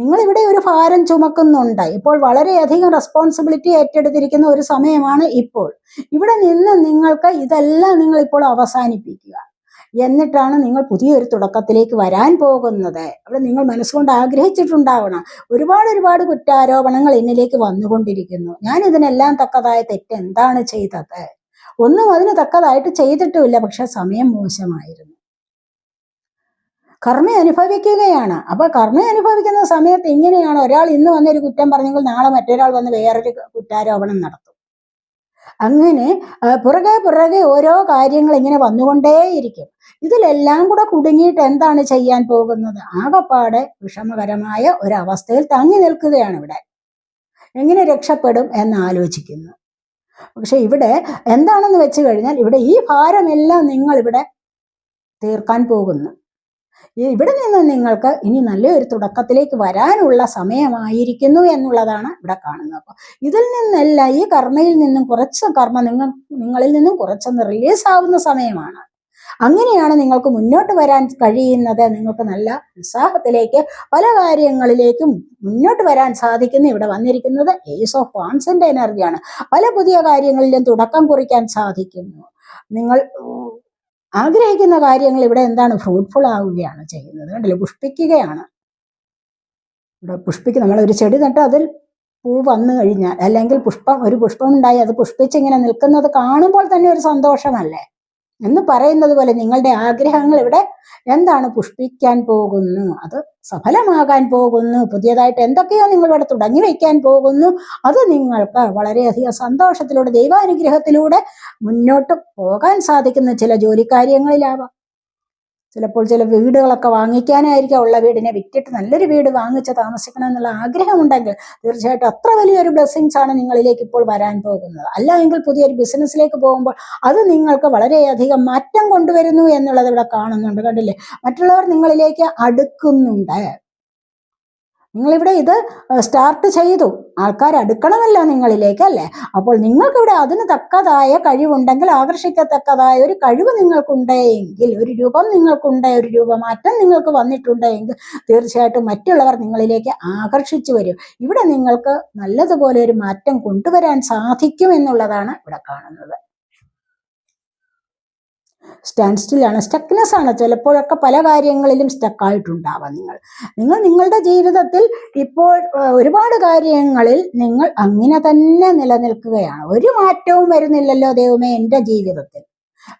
നിങ്ങൾ ഇവിടെ ഒരു ഭാരം ചുമക്കുന്നുണ്ട്. ഇപ്പോൾ വളരെയധികം റെസ്പോൺസിബിലിറ്റി ഏറ്റെടുത്തിരിക്കുന്ന ഒരു സമയമാണ് ഇപ്പോൾ. ഇവിടെ നിന്ന് നിങ്ങൾക്ക് ഇതെല്ലാം നിങ്ങൾ ഇപ്പോൾ അവസാനിപ്പിക്കുക. എന്നിട്ടാണ് നിങ്ങൾ പുതിയൊരു തുടക്കത്തിലേക്ക് വരാൻ പോകുന്നത്. അവിടെ നിങ്ങൾ മനസ്സുകൊണ്ട് ആഗ്രഹിച്ചിട്ടുണ്ടാവണം. ഒരുപാട് കുറ്റാരോപണങ്ങൾ എന്നിലേക്ക് വന്നുകൊണ്ടിരിക്കുന്നു. ഞാൻ ഇതിനെല്ലാം തക്കതായ തെറ്റ് എന്താണ് ചെയ്തത്? ഒന്നും അതിന് തക്കതായിട്ട് ചെയ്തിട്ടുമില്ല. പക്ഷെ സമയം മോശമായിരുന്നു. കർമ്മ അനുഭവിക്കുകയാണ്. അപ്പൊ കർമ്മ അനുഭവിക്കുന്ന സമയത്ത് ഇങ്ങനെയാണ്, ഒരാൾ ഇന്ന് വന്നൊരു കുറ്റം പറഞ്ഞെങ്കിൽ നാളെ മറ്റൊരാൾ വന്ന് വേറൊരു കുറ്റാരോപണം നടത്തും. അങ്ങനെ പുറകെ ഓരോ കാര്യങ്ങൾ ഇങ്ങനെ വന്നുകൊണ്ടേയിരിക്കും. ഇതിലെല്ലാം കൂടെ കുടുങ്ങിയിട്ട് എന്താണ് ചെയ്യാൻ പോകുന്നത്? ആകപ്പാടെ വിഷമകരമായ ഒരവസ്ഥയിൽ തങ്ങി നിൽക്കുകയാണ് ഇവിടെ. എങ്ങനെ രക്ഷപ്പെടും എന്നാലോചിക്കുന്നു. പക്ഷെ ഇവിടെ എന്താണെന്ന് വെച്ച് കഴിഞ്ഞാൽ ഇവിടെ ഈ ഭാരമെല്ലാം നിങ്ങൾ ഇവിടെ തീർക്കാൻ പോകുന്നു. ഇവിടെ നിന്ന് നിങ്ങൾക്ക് ഇനി നല്ലൊരു തുടക്കത്തിലേക്ക് വരാനുള്ള സമയമായിരിക്കുന്നു എന്നുള്ളതാണ് ഇവിടെ കാണുന്നത്. അപ്പോൾ ഇതിൽ നിന്നല്ല, ഈ കർമ്മയിൽ നിന്നും കുറച്ച് കർമ്മ നിങ്ങളിൽ നിന്നും കുറച്ചൊന്ന് റിലീസ് ആവുന്ന സമയമാണ്. അങ്ങനെയാണ് നിങ്ങൾക്ക് മുന്നോട്ട് വരാൻ കഴിയുന്നത്. നിങ്ങൾക്ക് നല്ല ഉത്സാഹത്തിലേക്ക് പല കാര്യങ്ങളിലേക്കും മുന്നോട്ട് വരാൻ സാധിക്കുന്നു. ഇവിടെ വന്നിരിക്കുന്നത് ഏസ് ഓഫ് വാൻസിന്റെ എനർജിയാണ്. പല പുതിയ കാര്യങ്ങളിലും തുടക്കം കുറിക്കാൻ സാധിക്കുന്നു. നിങ്ങൾ ആഗ്രഹിക്കുന്ന കാര്യങ്ങൾ ഇവിടെ എന്താണ്? ഫ്രൂട്ട്ഫുൾ ആവുകയാണ് ചെയ്യുന്നത്. കണ്ടില്ലേ? പുഷ്പിക്കുകയാണ്. ഇവിടെ നമ്മളൊരു ചെടി നട്ട് അതിൽ പൂ വന്നു കഴിഞ്ഞാൽ, അല്ലെങ്കിൽ ഒരു പുഷ്പം ഉണ്ടായി അത് പുഷ്പിച്ചിങ്ങനെ നിൽക്കുന്നത് കാണുമ്പോൾ തന്നെ ഒരു സന്തോഷമല്ലേ എന്ന് പറയുന്നത് പോലെ നിങ്ങളുടെ ആഗ്രഹങ്ങൾ ഇവിടെ എന്താണ്? പുഷ്പിക്കാൻ പോകുന്നു. അത് സഫലമാകാൻ പോകുന്നു. പുതിയതായിട്ട് എന്തൊക്കെയോ നിങ്ങളിവിടെ തുടങ്ങി വയ്ക്കാൻ പോകുന്നു. അത് നിങ്ങൾക്ക് വളരെയധികം സന്തോഷത്തിലൂടെ ദൈവാനുഗ്രഹത്തിലൂടെ മുന്നോട്ട് പോകാൻ സാധിക്കുന്ന ചില ജോലിക്കാര്യങ്ങളിലാവാം. ചിലപ്പോൾ ചില വീടുകളൊക്കെ വാങ്ങിക്കാനായിരിക്കാം. ഉള്ള വീടിനെ വിറ്റിട്ട് നല്ലൊരു വീട് വാങ്ങിച്ച് താമസിക്കണം എന്നുള്ള ആഗ്രഹമുണ്ടെങ്കിൽ തീർച്ചയായിട്ടും അത്ര വലിയൊരു ബ്ലെസ്സിങ്സ് ആണ് നിങ്ങളിലേക്ക് ഇപ്പോൾ വരാൻ പോകുന്നത്. അല്ല എങ്കിൽ പുതിയൊരു ബിസിനസ്സിലേക്ക് പോകുമ്പോൾ അത് നിങ്ങൾക്ക് വളരെയധികം മാറ്റം കൊണ്ടുവരുന്നു എന്നുള്ളത് ഇവിടെ കാണുന്നുണ്ട്. കണ്ടില്ലേ? മറ്റുള്ളവർ നിങ്ങളിലേക്ക് അടുക്കുന്നുണ്ട്. നിങ്ങളിവിടെ ഇത് സ്റ്റാർട്ട് ചെയ്തു, ആൾക്കാർ അടുക്കണമല്ല നിങ്ങളിലേക്ക്, അല്ലേ? അപ്പോൾ നിങ്ങൾക്കിവിടെ അതിന് തക്കതായ കഴിവുണ്ടെങ്കിൽ, ആകർഷിക്കത്തക്കതായ ഒരു കഴിവ് നിങ്ങൾക്കുണ്ടെങ്കിൽ, ഒരു രൂപം നിങ്ങൾക്കുണ്ട്, ഒരു രൂപമാറ്റം നിങ്ങൾക്ക് വന്നിട്ടുണ്ടെങ്കിൽ തീർച്ചയായിട്ടും മറ്റുള്ളവർ നിങ്ങളിലേക്ക് ആകർഷിച്ചു വരും. ഇവിടെ നിങ്ങൾക്ക് നല്ലതുപോലെ ഒരു മാറ്റം കൊണ്ടുവരാൻ സാധിക്കും എന്നുള്ളതാണ് ഇവിടെ കാണുന്നത്. സ്റ്റാൻഡ് സ്റ്റില്ലാണ്, സ്റ്റക്നെസ് ആണ്. ചിലപ്പോഴൊക്കെ പല കാര്യങ്ങളിലും സ്റ്റക്കായിട്ടുണ്ടാവാം. നിങ്ങൾ നിങ്ങളുടെ ജീവിതത്തിൽ ഇപ്പോൾ ഒരുപാട് കാര്യങ്ങളിൽ നിങ്ങൾ അങ്ങനെ തന്നെ നിലനിൽക്കുകയാണ്. ഒരു മാറ്റവും വരുന്നില്ലല്ലോ ദൈവമേ എൻ്റെ ജീവിതത്തിൽ.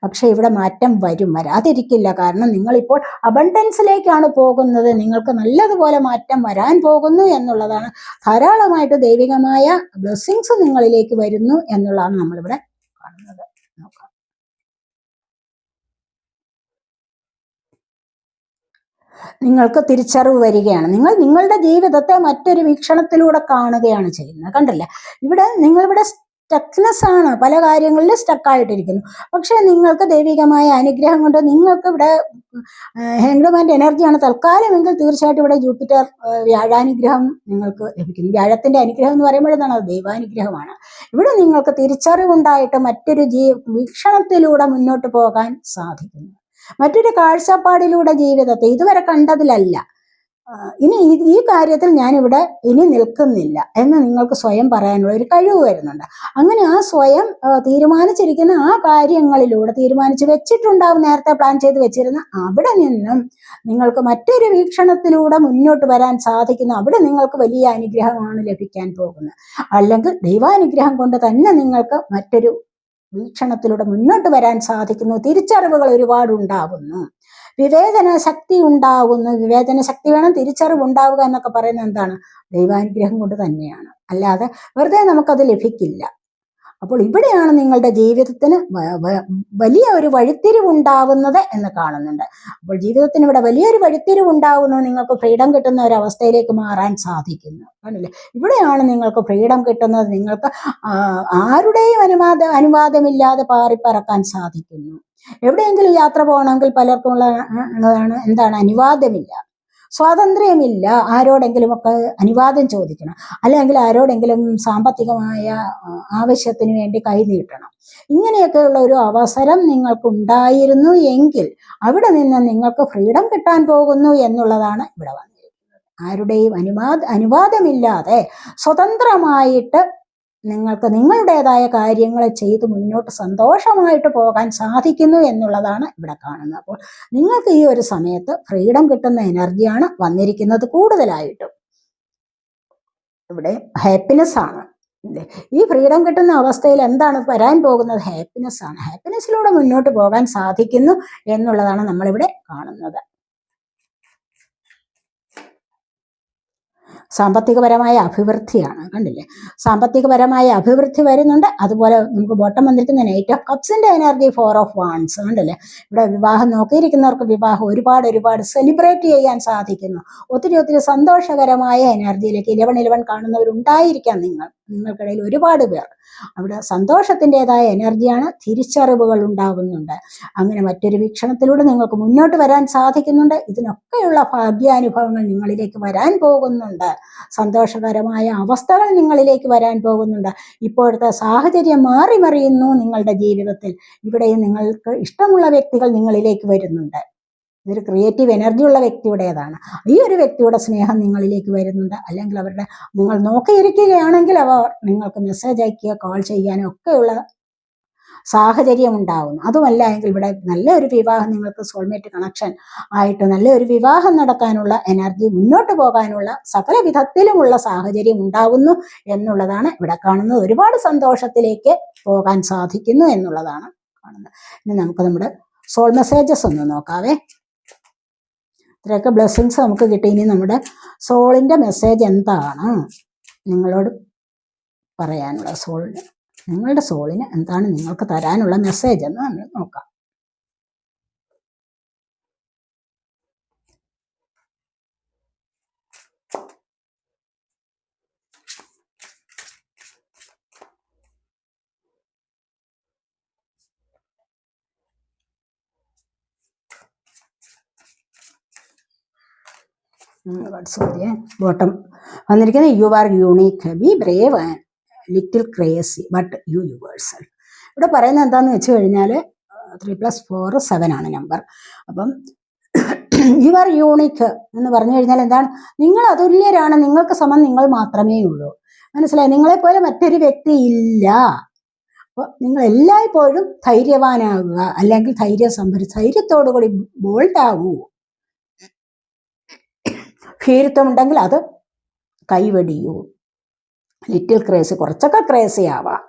പക്ഷെ ഇവിടെ മാറ്റം വരാതിരിക്കില്ല. കാരണം നിങ്ങളിപ്പോൾ അബണ്ടൻസിലേക്കാണ് പോകുന്നത്. നിങ്ങൾക്ക് നല്ലതുപോലെ മാറ്റം വരാൻ പോകുന്നു എന്നുള്ളതാണ്. ധാരാളമായിട്ട് ദൈവികമായ ബ്ലെസ്സിങ്സ് നിങ്ങളിലേക്ക് വരുന്നു എന്നുള്ളതാണ് നമ്മളിവിടെ കാണുന്നത്. നോക്കാം. നിങ്ങൾക്ക് തിരിച്ചറിവ് വരികയാണ്. നിങ്ങൾ നിങ്ങളുടെ ജീവിതത്തെ മറ്റൊരു വീക്ഷണത്തിലൂടെ കാണുകയാണ് ചെയ്യുന്നത്. കണ്ടല്ലേ? നിങ്ങളിവിടെ സ്റ്റക്നെസ് ആണ്, പല കാര്യങ്ങളിലും സ്റ്റക്കായിട്ടിരിക്കുന്നു. പക്ഷെ നിങ്ങൾക്ക് ദൈവികമായ അനുഗ്രഹം കൊണ്ട് നിങ്ങൾക്ക് ഇവിടെ ഹെങ്ഡ്മാൻ്റെ എനർജിയാണ് തൽക്കാലമെങ്കിൽ തീർച്ചയായിട്ടും ഇവിടെ ജൂപ്പിറ്റർ വ്യാഴാനുഗ്രഹം നിങ്ങൾക്ക് ലഭിക്കുന്നു. വ്യാഴത്തിന്റെ അനുഗ്രഹം എന്ന് പറയുമ്പോൾ എന്താണ്? അത് ദൈവാനുഗ്രഹമാണ്. ഇവിടെ നിങ്ങൾക്ക് തിരിച്ചറിവുണ്ടായിട്ട് മറ്റൊരു വീക്ഷണത്തിലൂടെ മുന്നോട്ട് പോകാൻ സാധിക്കുന്നു. മറ്റൊരു കാഴ്ചപ്പാടിലൂടെ ജീവിതത്തെ ഇതുവരെ കണ്ടതിലല്ല, ഇനി ഈ കാര്യത്തിൽ ഞാനിവിടെ ഇനി നിൽക്കുന്നില്ല എന്ന് നിങ്ങൾക്ക് സ്വയം പറയാനുള്ള ഒരു കഴിവ് വരുന്നുണ്ട്. അങ്ങനെ ആ സ്വയം തീരുമാനിച്ചിരിക്കുന്ന ആ കാര്യങ്ങളിലൂടെ തീരുമാനിച്ച് വെച്ചിട്ടുണ്ടാവും, നേരത്തെ പ്ലാൻ ചെയ്ത് വെച്ചിരുന്ന അവിടെ നിന്നും നിങ്ങൾക്ക് മറ്റൊരു വീക്ഷണത്തിലൂടെ മുന്നോട്ട് വരാൻ സാധിക്കുന്നു. അവിടെ നിങ്ങൾക്ക് വലിയ അനുഗ്രഹമാണ് ലഭിക്കാൻ പോകുന്നത്. അല്ലെങ്കിൽ ദൈവാനുഗ്രഹം കൊണ്ട് തന്നെ നിങ്ങൾക്ക് മറ്റൊരു വീക്ഷണത്തിലൂടെ മുന്നോട്ട് വരാൻ സാധിക്കുന്നു. തിരിച്ചറിവുകൾ ഒരുപാട് ഉണ്ടാകുന്നു. വിവേചന ശക്തി ഉണ്ടാകുന്നു. വിവേചന ശക്തി വേണം, തിരിച്ചറിവ് ഉണ്ടാവുക എന്നൊക്കെ പറയുന്നത് എന്താണ്? ദൈവാനുഗ്രഹം കൊണ്ട് തന്നെയാണ്. അല്ലാതെ വെറുതെ നമുക്കത് ലഭിക്കില്ല. അപ്പോൾ ഇവിടെയാണ് നിങ്ങളുടെ ജീവിതത്തിന് വലിയ ഒരു വഴിത്തിരിവുണ്ടാവുന്നത് എന്ന് കാണുന്നുണ്ട്. അപ്പോൾ ജീവിതത്തിന് ഇവിടെ വലിയൊരു വഴിത്തിരിവുണ്ടാവുന്നു. നിങ്ങൾക്ക് ഫ്രീഡം കിട്ടുന്ന ഒരു അവസ്ഥയിലേക്ക് മാറാൻ സാധിക്കുന്നു. ആണല്ലേ? ഇവിടെയാണ് നിങ്ങൾക്ക് ഫ്രീഡം കിട്ടുന്നത്. നിങ്ങൾക്ക് ആരുടെയും അനുവാദമില്ലാതെ പാറിപ്പറക്കാൻ സാധിക്കുന്നു. എവിടെയെങ്കിലും യാത്ര പോകണമെങ്കിൽ പലർക്കും എന്താണ് അനുവാദമില്ല. സ്വാതന്ത്ര്യമില്ല. ആരോടെങ്കിലുമൊക്കെ അനുവാദം ചോദിക്കണം, അല്ലെങ്കിൽ ആരോടെങ്കിലും സാമ്പത്തികമായ ആവശ്യത്തിന് വേണ്ടി കൈനീട്ടണം. ഇങ്ങനെയൊക്കെയുള്ള ഒരു അവസരം നിങ്ങൾക്കുണ്ടായിരുന്നു എങ്കിൽ അവിടെ നിന്ന് നിങ്ങൾക്ക് ഫ്രീഡം കിട്ടാൻ പോകുന്നു എന്നുള്ളതാണ് ഇവിടെ വന്നിരിക്കുന്നത്. ആരുടെയും അനുവാദമില്ലാതെ സ്വതന്ത്രമായിട്ട് നിങ്ങൾക്ക് നിങ്ങളുടേതായ കാര്യങ്ങൾ ചെയ്ത് മുന്നോട്ട് സന്തോഷമായിട്ട് പോകാൻ സാധിക്കുന്നു എന്നുള്ളതാണ് ഇവിടെ കാണുന്നത്. അപ്പോൾ നിങ്ങൾക്ക് ഈ ഒരു സമയത്ത് ഫ്രീഡം കിട്ടുന്ന എനർജിയാണ് വന്നിരിക്കുന്നത്. കൂടുതലായിട്ടും ഇവിടെ ഹാപ്പിനെസ് ആണ്. ഈ ഫ്രീഡം കിട്ടുന്ന അവസ്ഥയിൽ എന്താണ് വരാൻ പോകുന്നത്? ഹാപ്പിനെസ് ആണ്. ഹാപ്പിനെസ്സിലൂടെ മുന്നോട്ട് പോകാൻ സാധിക്കുന്നു എന്നുള്ളതാണ് നമ്മളിവിടെ കാണുന്നത്. സാമ്പത്തികപരമായ അഭിവൃദ്ധിയാണ്. കണ്ടില്ലേ, സാമ്പത്തികപരമായ അഭിവൃദ്ധി വരുന്നുണ്ട്. അതുപോലെ നമുക്ക് ബോട്ടം വന്നിരിക്കുന്ന നൈറ്റ് ഓഫ് കപ്സിന്റെ എനർജി, 4 ഓഫ് വാൻഡ്സ്. കണ്ടില്ലേ, ഇവിടെ വിവാഹം നോക്കിയിരിക്കുന്നവർക്ക് വിവാഹം ഒരുപാട് സെലിബ്രേറ്റ് ചെയ്യാൻ സാധിക്കുന്നു. ഒത്തിരി സന്തോഷകരമായ എനർജിയിലേക്ക് 11 കാണുന്നവരുണ്ടായിരിക്കാം. നിങ്ങൾക്കിടയിൽ ഒരുപാട് പേർ. അവിടെ സന്തോഷത്തിൻ്റെതായ എനർജിയാണ്. തിരിച്ചറിവുകൾ ഉണ്ടാകുന്നുണ്ട്. അങ്ങനെ മറ്റൊരു വീക്ഷണത്തിലൂടെ നിങ്ങൾക്ക് മുന്നോട്ട് വരാൻ സാധിക്കുന്നുണ്ട്. ഇതിനൊക്കെയുള്ള ഭാഗ്യാനുഭവങ്ങൾ നിങ്ങളിലേക്ക് വരാൻ പോകുന്നുണ്ട്. സന്തോഷകരമായ അവസ്ഥകൾ നിങ്ങളിലേക്ക് വരാൻ പോകുന്നുണ്ട്. ഇപ്പോഴത്തെ സാഹചര്യം മാറി മറിയുന്നു നിങ്ങളുടെ ജീവിതത്തിൽ. ഇവിടെയും നിങ്ങൾക്ക് ഇഷ്ടമുള്ള വ്യക്തികൾ നിങ്ങളിലേക്ക് വരുന്നുണ്ട്. ഇതൊരു ക്രിയേറ്റീവ് എനർജി ഉള്ള വ്യക്തിയുടേതാണ്. ഈ ഒരു വ്യക്തിയുടെ സ്നേഹം നിങ്ങളിലേക്ക് വരുന്നുണ്ട്. അല്ലെങ്കിൽ നിങ്ങൾ നോക്കിയിരിക്കുകയാണെങ്കിൽ അവർ നിങ്ങൾക്ക് മെസ്സേജ് അയക്കുക, കോൾ ചെയ്യാനോ ഒക്കെയുള്ള സാഹചര്യം ഉണ്ടാകുന്നു. അതുമല്ല എങ്കിൽ ഇവിടെ നല്ലൊരു വിവാഹം, നിങ്ങൾക്ക് സോൾമേറ്റ് കണക്ഷൻ ആയിട്ട് നല്ലൊരു വിവാഹം നടക്കാനുള്ള എനർജി, മുന്നോട്ട് പോകാനുള്ള സകല വിധത്തിലുമുള്ള സാഹചര്യം ഉണ്ടാകുന്നു എന്നുള്ളതാണ് ഇവിടെ കാണുന്നത്. ഒരുപാട് സന്തോഷത്തിലേക്ക് പോകാൻ സാധിക്കുന്നു എന്നുള്ളതാണ് കാണുന്നത്. ഇനി നമുക്ക് നമ്മുടെ സോൾ മെസ്സേജസ് ഒന്ന് നോക്കാവേ. ഇത്രയൊക്കെ ബ്ലെസ്സിങ്സ് നമുക്ക് കിട്ടി. ഇനി നമ്മുടെ സോളിൻ്റെ മെസ്സേജ് എന്താണ് നിങ്ങളോട് പറയാനുള്ള, നിങ്ങളുടെ സോളിന് എന്താണ് നിങ്ങൾക്ക് തരാനുള്ള മെസ്സേജ് എന്ന് നമ്മൾ നോക്കാം. ബോട്ടം വന്നിരിക്കുന്നത് you are unique, be brave and little crazy but യുവേഴ്സൽ. ഇവിടെ പറയുന്നത് എന്താന്ന് വെച്ച് കഴിഞ്ഞാൽ 3+4 7 ആണ് നമ്പർ. അപ്പം യു ആർ യൂണിക്ക് എന്ന് പറഞ്ഞു കഴിഞ്ഞാൽ എന്താണ്? നിങ്ങൾ അതുല്യരാണ്. നിങ്ങൾക്ക് സമം നിങ്ങൾ മാത്രമേ ഉള്ളൂ. മനസ്സിലായി? നിങ്ങളെപ്പോലെ മറ്റൊരു വ്യക്തി ഇല്ല. അപ്പോൾ നിങ്ങൾ എല്ലായ്പ്പോഴും ധൈര്യവാനാകുക, അല്ലെങ്കിൽ ധൈര്യത്തോടു കൂടി ബോൾഡാവൂ. ഭീരുത്വം ഉണ്ടെങ്കിൽ അത് കൈവെടിയൂ. ലിറ്റിൽ ക്രേസി, കുറച്ചൊക്കെ ക്രേസി ആവാം,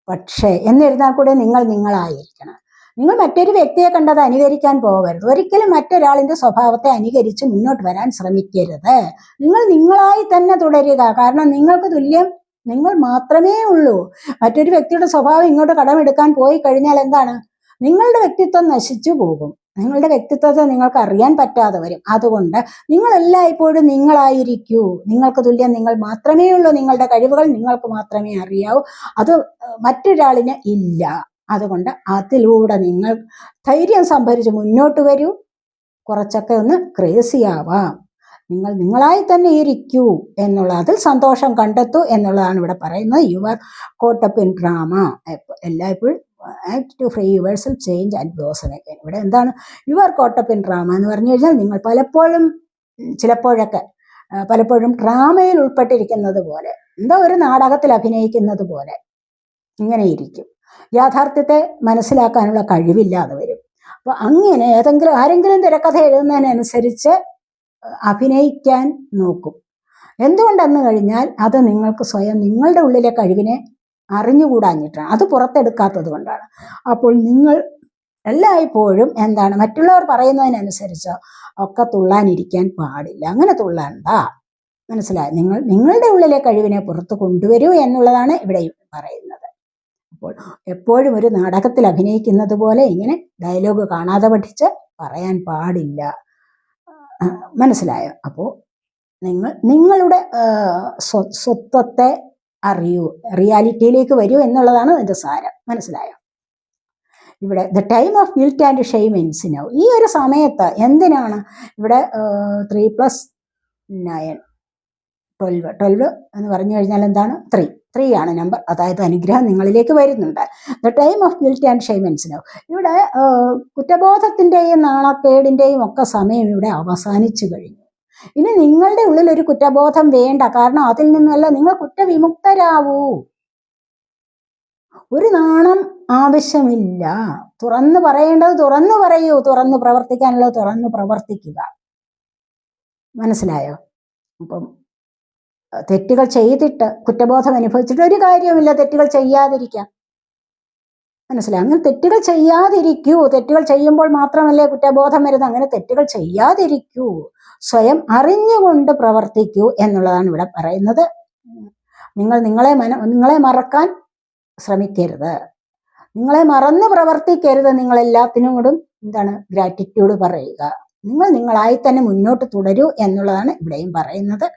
പക്ഷേ എന്നിരുന്നാൽ കൂടെ നിങ്ങളായിരിക്കണം. നിങ്ങൾ മറ്റൊരു വ്യക്തിയെ കണ്ടത് അനുകരിക്കാൻ പോകരുത്. ഒരിക്കലും മറ്റൊരാളിൻ്റെ സ്വഭാവത്തെ അനുകരിച്ച് മുന്നോട്ട് വരാൻ ശ്രമിക്കരുത്. നിങ്ങളായി തന്നെ തുടരുക. കാരണം നിങ്ങൾക്ക് തുല്യം നിങ്ങൾ മാത്രമേ ഉള്ളൂ. മറ്റൊരു വ്യക്തിയുടെ സ്വഭാവം ഇങ്ങോട്ട് കടമെടുക്കാൻ പോയി കഴിഞ്ഞാൽ എന്താണ്? നിങ്ങളുടെ വ്യക്തിത്വം നശിച്ചു പോകും. നിങ്ങളുടെ വ്യക്തിത്വത്തെ നിങ്ങൾക്ക് അറിയാൻ പറ്റാതെ വരും. അതുകൊണ്ട് നിങ്ങൾ എല്ലായ്പ്പോഴും നിങ്ങളായിരിക്കൂ. നിങ്ങൾക്ക് തുല്യം നിങ്ങൾ മാത്രമേ ഉള്ളൂ. നിങ്ങളുടെ കഴിവുകൾ നിങ്ങൾക്ക് മാത്രമേ അറിയാവൂ. അത് മറ്റൊരാളിന് ഇല്ല. അതുകൊണ്ട് അതിലൂടെ നിങ്ങൾ ധൈര്യം സംഭരിച്ച് മുന്നോട്ട് വരൂ. കുറച്ചൊക്കെ ഒന്ന് ക്രേസി ആവാം. നിങ്ങളായി തന്നെ ഇരിക്കൂ അതിൽ സന്തോഷം കണ്ടെത്തൂ എന്നുള്ളതാണ് ഇവിടെ പറയുന്നത്. You are caught up in drama. എല്ലായ്പ്പോഴും act to free yourself, change and blossom again. ഇവിടെ എന്താണ്? You are caught up in drama എന്ന് പറഞ്ഞു കഴിഞ്ഞാൽ നിങ്ങൾ പലപ്പോഴും ഡ്രാമയിൽ ഉൾപ്പെട്ടിരിക്കുന്നത് പോലെ, എന്തോ ഒരു നാടകത്തിൽ അഭിനയിക്കുന്നത് പോലെ ഇങ്ങനെ ഇരിക്കും. യാഥാർത്ഥ്യത്തെ മനസ്സിലാക്കാനുള്ള കഴിവില്ലാതെ വരും. അപ്പോൾ അങ്ങനെ ആരെങ്കിലും തിരക്കഥ എഴുതുന്നതിനനുസരിച്ച് അഭിനയിക്കാൻ നോക്കും. എന്തുകൊണ്ടെന്ന് കഴിഞ്ഞാൽ അത് നിങ്ങൾക്ക് സ്വയം നിങ്ങളുടെ ഉള്ളിലെ കഴിവിനെ അറിഞ്ഞുകൂടാഞ്ഞിട്ടാണ്, അത് പുറത്തെടുക്കാത്തത് കൊണ്ടാണ്. അപ്പോൾ നിങ്ങൾ എല്ലായ്പ്പോഴും എന്താണ്, മറ്റുള്ളവർ പറയുന്നതിനനുസരിച്ച് ഒക്കെ തുള്ളാനിരിക്കാൻ പാടില്ല. അങ്ങനെ തുള്ളണ്ട. മനസ്സിലായി? നിങ്ങളുടെ ഉള്ളിലെ കഴിവിനെ പുറത്ത് കൊണ്ടുവരൂ എന്നുള്ളതാണ് ഇവിടെ പറയുന്നത്. അപ്പോൾ എപ്പോഴും ഒരു നാടകത്തിൽ അഭിനയിക്കുന്നത് പോലെ ഇങ്ങനെ ഡയലോഗ് കാണാതെ പഠിച്ച് പറയാൻ പാടില്ല. മനസ്സിലായോ? അപ്പോൾ നിങ്ങളുടെ സ്വത്വത്തെ അറിയൂ, റിയാലിറ്റിയിലേക്ക് വരൂ എന്നുള്ളതാണ് അതിൻ്റെ സാരം. മനസ്സിലായോ? ഇവിടെ the time of guilt and shame ends now. ഈ ഒരു സമയത്ത് എന്തിനാണ് ഇവിടെ 3 + 9 12 എന്ന് പറഞ്ഞു കഴിഞ്ഞാൽ എന്താണ്? 3 ആണ് നമ്പർ. അതായത് അനുഗ്രഹം നിങ്ങളിലേക്ക് വരുന്നുണ്ട്. The time of guilt and shame ends now. ഇവിടെ കുറ്റബോധത്തിന്റെയും നാണക്കേടിന്റെയും ഒക്കെ സമയം ഇവിടെ അവസാനിച്ചു കഴിഞ്ഞു. ഇനി നിങ്ങളുടെ ഉള്ളിൽ ഒരു കുറ്റബോധം വേണ്ട. കാരണം അതിൽ നിന്നല്ല, നിങ്ങൾ കുറ്റവിമുക്തരാവൂ. ഒരു നാണം ആവശ്യമില്ല. തുറന്നു പറയേണ്ടത് തുറന്നു പറയൂ, തുറന്നു പ്രവർത്തിക്കാനുള്ളത് തുറന്നു പ്രവർത്തിക്കുക. മനസ്സിലായോ? അപ്പം തെറ്റുകൾ ചെയ്തിട്ട് കുറ്റബോധം അനുഭവിച്ചിട്ട് ഒരു കാര്യവുമില്ല. തെറ്റുകൾ ചെയ്യാതിരിക്കാം. മനസ്സിലായി? അങ്ങനെ തെറ്റുകൾ ചെയ്യാതിരിക്കൂ. തെറ്റുകൾ ചെയ്യുമ്പോൾ മാത്രമല്ലേ കുറ്റബോധം വരുന്നത്. അങ്ങനെ തെറ്റുകൾ ചെയ്യാതിരിക്കൂ. സ്വയം അറിഞ്ഞുകൊണ്ട് പ്രവർത്തിക്കൂ എന്നുള്ളതാണ് ഇവിടെ പറയുന്നത്. നിങ്ങൾ നിങ്ങളെ മറക്കാൻ ശ്രമിക്കരുത്. നിങ്ങളെ മറന്ന് പ്രവർത്തിക്കരുത്. നിങ്ങൾ എല്ലാത്തിനും കൂടെ എന്താണ്? ഗ്രാറ്റിറ്റ്യൂഡ് പറയുക. നിങ്ങൾ നിങ്ങളായി തന്നെ മുന്നോട്ട് തുടരൂ എന്നുള്ളതാണ് ഇവിടെയും പറയുന്നത്.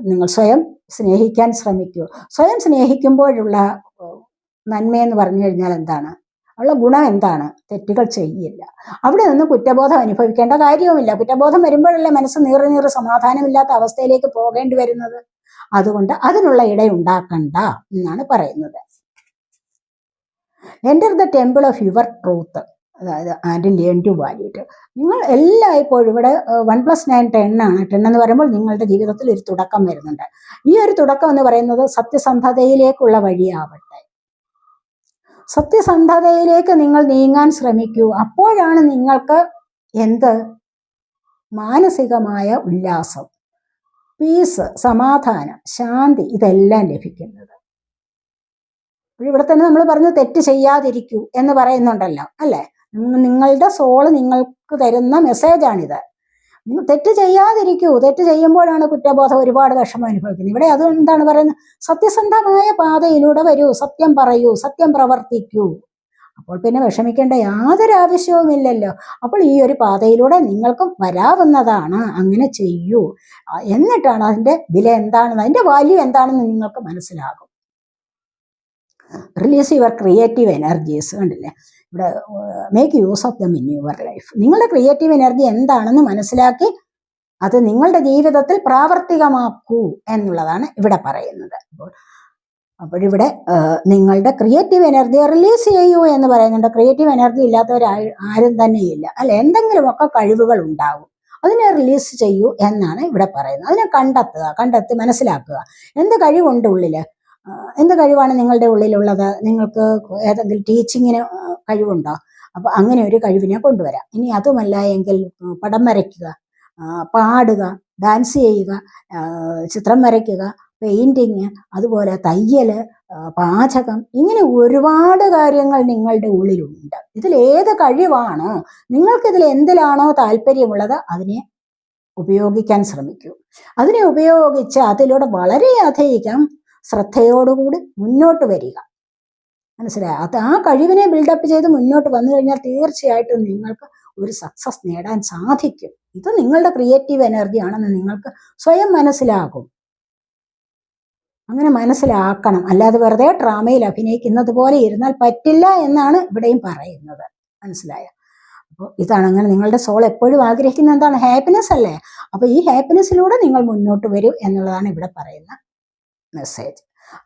നിങ്ങൾ സ്വയം സ്നേഹിക്കാൻ ശ്രമിക്കൂ. സ്വയം സ്നേഹിക്കുമ്പോഴുള്ള നന്മയെന്ന് പറഞ്ഞു കഴിഞ്ഞാൽ എന്താണ്? ഉള്ള ഗുണം എന്താണ്? തെറ്റുകൾ ചെയ്യില്ല. അവിടെ നിന്ന് കുറ്റബോധം അനുഭവിക്കേണ്ട കാര്യവുമില്ല. കുറ്റബോധം വരുമ്പോഴല്ലേ മനസ്സ് നീറി സമാധാനമില്ലാത്ത അവസ്ഥയിലേക്ക് പോകേണ്ടി വരുന്നത്. അതുകൊണ്ട് അതിനുള്ള ഇടയുണ്ടാക്കണ്ട എന്നാണ് പറയുന്നത്. Enter the temple of your truth, അതായത് and learn to value it. നിങ്ങൾ എല്ലായ്പ്പോഴും ഇവിടെ 1 + 9 10 ആണ്. 10 എന്ന് പറയുമ്പോൾ നിങ്ങളുടെ ജീവിതത്തിൽ ഒരു തുടക്കം വരുന്നുണ്ട്. ഈ ഒരു തുടക്കം എന്ന് പറയുന്നത് സത്യസന്ധതയിലേക്കുള്ള വഴിയാവട്ടെ. സത്യസന്ധതയിലേക്ക് നിങ്ങൾ നീങ്ങാൻ ശ്രമിക്കൂ. അപ്പോഴാണ് നിങ്ങൾക്ക് എന്ത്? മാനസികമായ ഉല്ലാസം, പീസ്, സമാധാനം, ശാന്തി ഇതെല്ലാം ലഭിക്കുന്നത്. ഇവിടെ തന്നെ നമ്മൾ പറഞ്ഞു തെറ്റ് ചെയ്യാതിരിക്കൂ എന്ന് പറയുന്നുണ്ടല്ലോ, അല്ലേ? നിങ്ങളുടെ സോള് നിങ്ങൾക്ക് തരുന്ന മെസ്സേജാണിത്. നിങ്ങൾ തെറ്റ് ചെയ്യാതിരിക്കൂ. തെറ്റ് ചെയ്യുമ്പോഴാണ് കുറ്റബോധം, ഒരുപാട് വിഷമം അനുഭവിക്കുന്നത്. ഇവിടെ അത് എന്താണ് പറയുന്നത്? സത്യസന്ധമായ പാതയിലൂടെ വരൂ, സത്യം പറയൂ, സത്യം പ്രവർത്തിക്കൂ. അപ്പോൾ പിന്നെ വിഷമിക്കേണ്ട യാതൊരു ആവശ്യവുമില്ലല്ലോ. അപ്പോൾ ഈ ഒരു പാതയിലൂടെ നിങ്ങൾക്കും വരാവുന്നതാണ്. അങ്ങനെ ചെയ്യൂ. എന്നിട്ടാണ് അതിൻ്റെ വില എന്താണെന്ന്, അതിൻ്റെ വാല്യൂ എന്താണെന്ന് നിങ്ങൾക്ക് മനസ്സിലാകും. Release your creative energies. കണ്ടില്ലേ ഇവിടെ? Make use of them in your life. നിങ്ങളുടെ ക്രിയേറ്റീവ് എനർജി എന്താണെന്ന് മനസ്സിലാക്കി അത് നിങ്ങളുടെ ജീവിതത്തിൽ പ്രാവർത്തികമാക്കൂ എന്നുള്ളതാണ് ഇവിടെ പറയുന്നത്. അപ്പോഴിവിടെ നിങ്ങളുടെ ക്രിയേറ്റീവ് എനർജി റിലീസ് ചെയ്യൂ എന്ന് പറയുന്നുണ്ട്. ക്രിയേറ്റീവ് എനർജി ഇല്ലാത്തവരാരും തന്നെയില്ല, അല്ലെ? എന്തെങ്കിലുമൊക്കെ കഴിവുകൾ ഉണ്ടാകും. അതിനെ റിലീസ് ചെയ്യൂ എന്നാണ് ഇവിടെ പറയുന്നത്. അതിനെ കണ്ടെത്തി മനസ്സിലാക്കുക. എന്ത് കഴിവുണ്ട് ഉള്ളില്? എന്ത് കഴിവാണ് നിങ്ങളുടെ ഉള്ളിലുള്ളത്? നിങ്ങൾക്ക് ഏതെങ്കിലും ടീച്ചിങ്ങിന് കഴിവുണ്ടോ? അപ്പോൾ അങ്ങനെ ഒരു കഴിവിനെ കൊണ്ടുവരാം. ഇനി അതുമല്ല എങ്കിൽ പടം വരയ്ക്കുക, പാടുക, ഡാൻസ് ചെയ്യുക, ചിത്രം വരയ്ക്കുക, പെയിന്റിങ്, അതുപോലെ തയ്യൽ, പാചകം, ഇങ്ങനെ ഒരുപാട് കാര്യങ്ങൾ നിങ്ങളുടെ ഉള്ളിലുണ്ട്. ഇതിലേത് കഴിവാണോ, നിങ്ങൾക്കിതിൽ എന്തിലാണോ താല്പര്യമുള്ളത് അതിനെ ഉപയോഗിക്കാൻ ശ്രമിക്കൂ. അതിനെ ഉപയോഗിച്ച് അതിലൂടെ വളരെയധികം ശ്രദ്ധയോടുകൂടി മുന്നോട്ട് വരിക. മനസ്സിലായോ? അത് ആ കഴിവിനെ ബിൽഡപ്പ് ചെയ്ത് മുന്നോട്ട് വന്നു കഴിഞ്ഞാൽ തീർച്ചയായിട്ടും നിങ്ങൾക്ക് ഒരു സക്സസ് നേടാൻ സാധിക്കും. ഇത് നിങ്ങളുടെ ക്രിയേറ്റീവ് എനർജി ആണെന്ന് നിങ്ങൾക്ക് സ്വയം മനസ്സിലാകും. അങ്ങനെ മനസ്സിലാക്കണം. അല്ലാതെ വെറുതെ ഡ്രാമയിൽ അഭിനയിക്കുന്നത് പോലെ ഇരുന്നാൽ പറ്റില്ല എന്നാണ് ഇവിടെയും പറയുന്നത്. മനസ്സിലായോ? അപ്പോൾ ഇതാണ്. അങ്ങനെ നിങ്ങളുടെ സോൾ എപ്പോഴും ആഗ്രഹിക്കുന്ന എന്താണ്? ഹാപ്പിനെസ് അല്ലേ? അപ്പോൾ ഈ ഹാപ്പിനെസ്സിലൂടെ നിങ്ങൾ മുന്നോട്ട് വരൂ എന്നുള്ളതാണ് ഇവിടെ പറയുന്ന മെസ്സേജ്.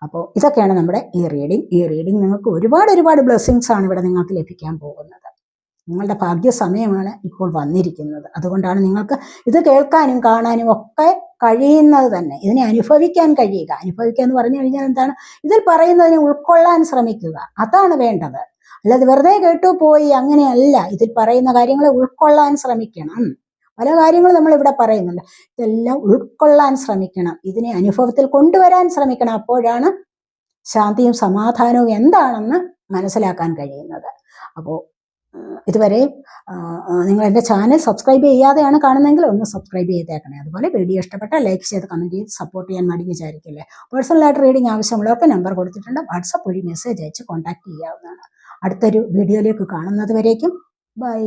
അപ്പോൾ ഇതൊക്കെയാണ് നമ്മുടെ ഈ റീഡിങ് നിങ്ങൾക്ക് ഒരുപാട് ബ്ലെസ്സിങ്സ് ആണ് ഇവിടെ നിങ്ങൾക്ക് ലഭിക്കാൻ പോകുന്നത്. നിങ്ങളുടെ ഭാഗ്യ സമയമാണ് ഇപ്പോൾ വന്നിരിക്കുന്നത്. അതുകൊണ്ടാണ് നിങ്ങൾക്ക് ഇത് കേൾക്കാനും കാണാനും ഒക്കെ കഴിയുന്നത് തന്നെ. ഇതിനെ അനുഭവിക്കാൻ കഴിയുക. അനുഭവിക്കുക എന്ന് പറഞ്ഞു കഴിഞ്ഞാൽ എന്താണ്? ഇതിൽ പറയുന്നതിനെ ഉൾക്കൊള്ളാൻ ശ്രമിക്കുക. അതാണ് വേണ്ടത്. അല്ലാതെ വെറുതെ കേട്ടുപോയി അങ്ങനെയല്ല. ഇതിൽ പറയുന്ന കാര്യങ്ങളെ ഉൾക്കൊള്ളാൻ ശ്രമിക്കണം. പല കാര്യങ്ങളും നമ്മൾ ഇവിടെ പറയുന്നുണ്ട്. ഇതെല്ലാം ഉൾക്കൊള്ളാൻ ശ്രമിക്കണം. ഇതിനെ അനുഭവത്തിൽ കൊണ്ടുവരാൻ ശ്രമിക്കണം. അപ്പോഴാണ് ശാന്തിയും സമാധാനവും എന്താണെന്ന് മനസ്സിലാക്കാൻ കഴിയുന്നത്. അപ്പോൾ ഇതുവരെ നിങ്ങൾ എൻ്റെ ചാനൽ സബ്സ്ക്രൈബ് ചെയ്യാതെയാണ് കാണുന്നതെങ്കിൽ ഒന്ന് സബ്സ്ക്രൈബ് ചെയ്തേക്കണേ. അതുപോലെ വീഡിയോ ഇഷ്ടപ്പെട്ടാൽ ലൈക്ക് ചെയ്ത് കമൻറ്റ് ചെയ്ത് സപ്പോർട്ട് ചെയ്യാൻ മടി വിചാരിക്കില്ലേ. പേഴ്സണലായിട്ട് റീഡിങ് ആവശ്യമുള്ളവർക്ക് നമ്പർ കൊടുത്തിട്ടുണ്ട്. വാട്സപ്പ് വഴി മെസ്സേജ് അയച്ച് കോൺടാക്ട് ചെയ്യാവുന്നതാണ്. അടുത്തൊരു വീഡിയോയിലേക്ക് കാണുന്നത് വരേക്കും ബൈ.